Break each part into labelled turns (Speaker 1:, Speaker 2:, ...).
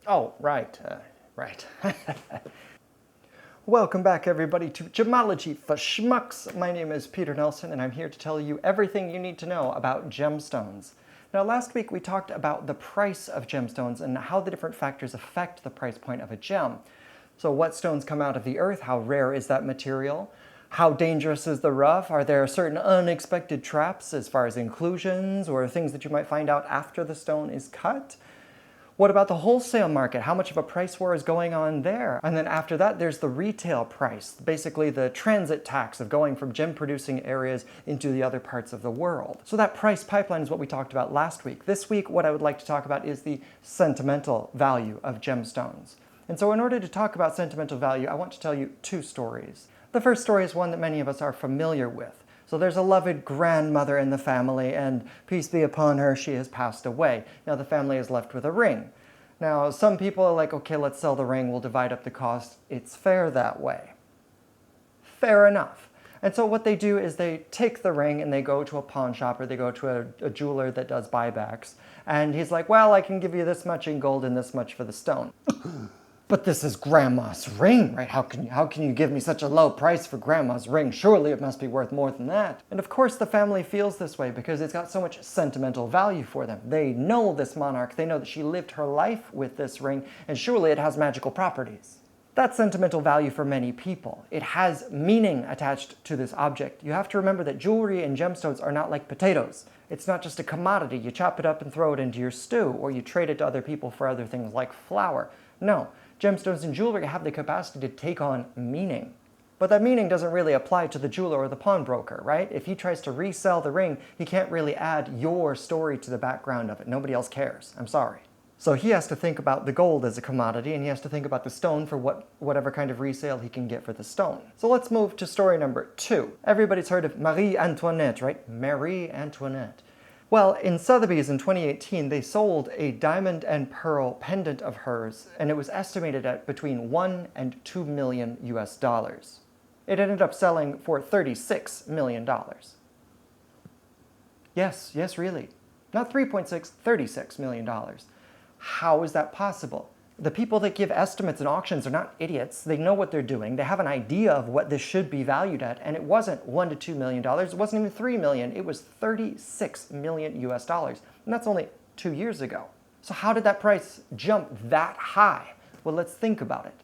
Speaker 1: Oh, right. Welcome back, everybody, to Gemology for Schmucks. My name is Peter Nelson, and I'm here to tell you everything you need to know about gemstones. Now, last week we talked about the price of gemstones and how the different factors affect the price point of a gem. So what stones come out of the earth? How rare is that material? How dangerous is the rough? Are there certain unexpected traps as far as inclusions or things that you might find out after the stone is cut? What about the wholesale market? How much of a price war is going on there? And then after that, there's the retail price, basically the transit tax of going from gem producing areas into the other parts of the world. So that price pipeline is what we talked about last week. This week, what I would like to talk about is the sentimental value of gemstones. And so in order to talk about sentimental value, I want to tell you two stories. The first story is one that many of us are familiar with. So there's a loved grandmother in the family, and peace be upon her, she has passed away. Now the family is left with a ring. Now some people are like, okay, let's sell the ring, we'll divide up the cost. It's fair that way. Fair enough. And so what they do is they take the ring and they go to a pawn shop or they go to a jeweler that does buybacks. And he's like, well, I can give you this much in gold and this much for the stone. But this is grandma's ring, right? How can you give me such a low price for grandma's ring? Surely it must be worth more than that. And of course the family feels this way because it's got so much sentimental value for them. They know this monarch, they know that she lived her life with this ring, and surely it has magical properties. That's sentimental value for many people. It has meaning attached to this object. You have to remember that jewelry and gemstones are not like potatoes. It's not just a commodity. You chop it up and throw it into your stew, or you trade it to other people for other things like flour. No. Gemstones and jewelry have the capacity to take on meaning. But that meaning doesn't really apply to the jeweler or the pawnbroker, right? If he tries to resell the ring, he can't really add your story to the background of it. Nobody else cares. I'm sorry. So he has to think about the gold as a commodity, and he has to think about the stone for whatever kind of resale he can get for the stone. So let's move to story number 2. Everybody's heard of Marie Antoinette, right? Marie Antoinette. Well, in Sotheby's in 2018, they sold a diamond and pearl pendant of hers, and it was estimated at between 1 and 2 million US dollars. It ended up selling for $36 million. Yes, really. Not 3.6, $36 million. How is that possible? The people that give estimates in auctions are not idiots. They know what they're doing. They have an idea of what this should be valued at, and it wasn't $1 to $2 million. It wasn't even $3 million. It was 36 million US dollars, and that's only 2 years ago. So how did that price jump that high? Well, let's think about it.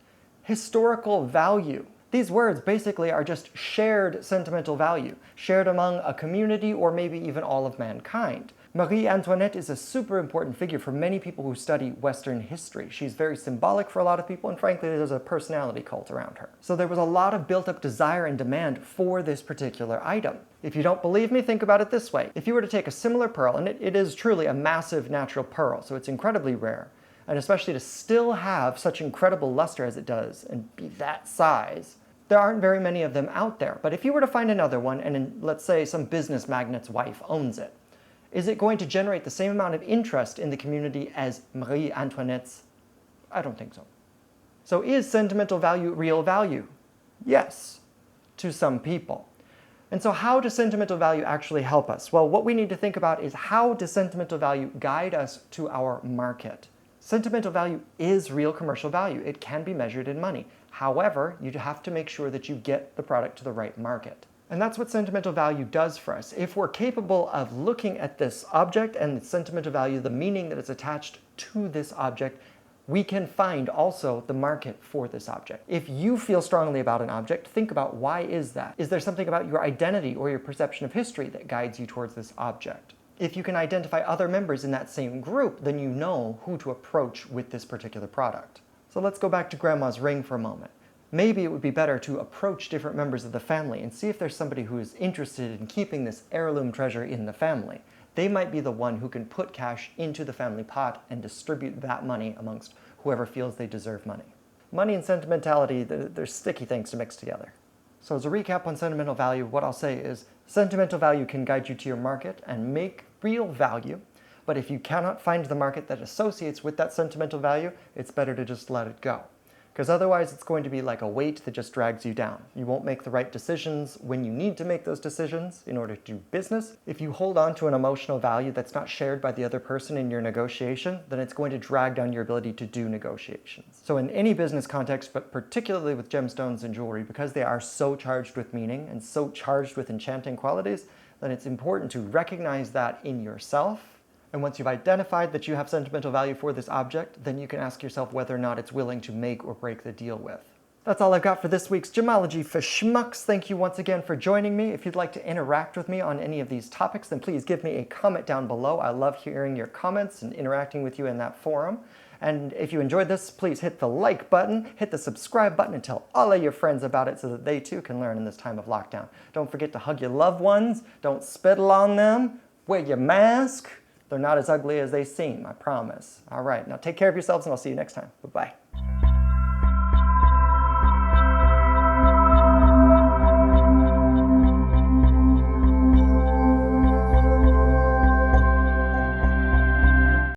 Speaker 1: Historical value. These words basically are just shared sentimental value, shared among a community or maybe even all of mankind. Marie Antoinette is a super important figure for many people who study Western history. She's very symbolic for a lot of people, and frankly, there's a personality cult around her. So there was a lot of built-up desire and demand for this particular item. If you don't believe me, think about it this way. If you were to take a similar pearl, and it is truly a massive natural pearl, so it's incredibly rare, and especially to still have such incredible luster as it does and be that size, there aren't very many of them out there. But if you were to find another one, and let's say some business magnate's wife owns it, is it going to generate the same amount of interest in the community as Marie Antoinette's? I don't think so. So is sentimental value real value? Yes, to some people. And so how does sentimental value actually help us? Well, what we need to think about is how does sentimental value guide us to our market? Sentimental value is real commercial value. It can be measured in money. However, you have to make sure that you get the product to the right market. And that's what sentimental value does for us. If we're capable of looking at this object and the sentimental value, the meaning that is attached to this object, we can find also the market for this object. If you feel strongly about an object, think about why is that? Is there something about your identity or your perception of history that guides you towards this object? If you can identify other members in that same group, then you know who to approach with this particular product. So let's go back to Grandma's ring for a moment. Maybe it would be better to approach different members of the family and see if there's somebody who is interested in keeping this heirloom treasure in the family. They might be the one who can put cash into the family pot and distribute that money amongst whoever feels they deserve money. Money and sentimentality, they're sticky things to mix together. So as a recap on sentimental value, what I'll say is sentimental value can guide you to your market and make real value, but if you cannot find the market that associates with that sentimental value, it's better to just let it go. Because otherwise it's going to be like a weight that just drags you down. You won't make the right decisions when you need to make those decisions in order to do business. If you hold on to an emotional value that's not shared by the other person in your negotiation, then it's going to drag down your ability to do negotiations. So in any business context, but particularly with gemstones and jewelry, because they are so charged with meaning and so charged with enchanting qualities, then it's important to recognize that in yourself. And once you've identified that you have sentimental value for this object, then you can ask yourself whether or not it's willing to make or break the deal with. That's all I've got for this week's Gemology for Schmucks. Thank you once again for joining me. If you'd like to interact with me on any of these topics, then please give me a comment down below. I love hearing your comments and interacting with you in that forum. And if you enjoyed this, please hit the like button, hit the subscribe button, and tell all of your friends about it so that they too can learn in this time of lockdown. Don't forget to hug your loved ones. Don't spittle on them. Wear your mask. They're not as ugly as they seem, I promise. All right, now take care of yourselves, and I'll see you next time. Bye-bye.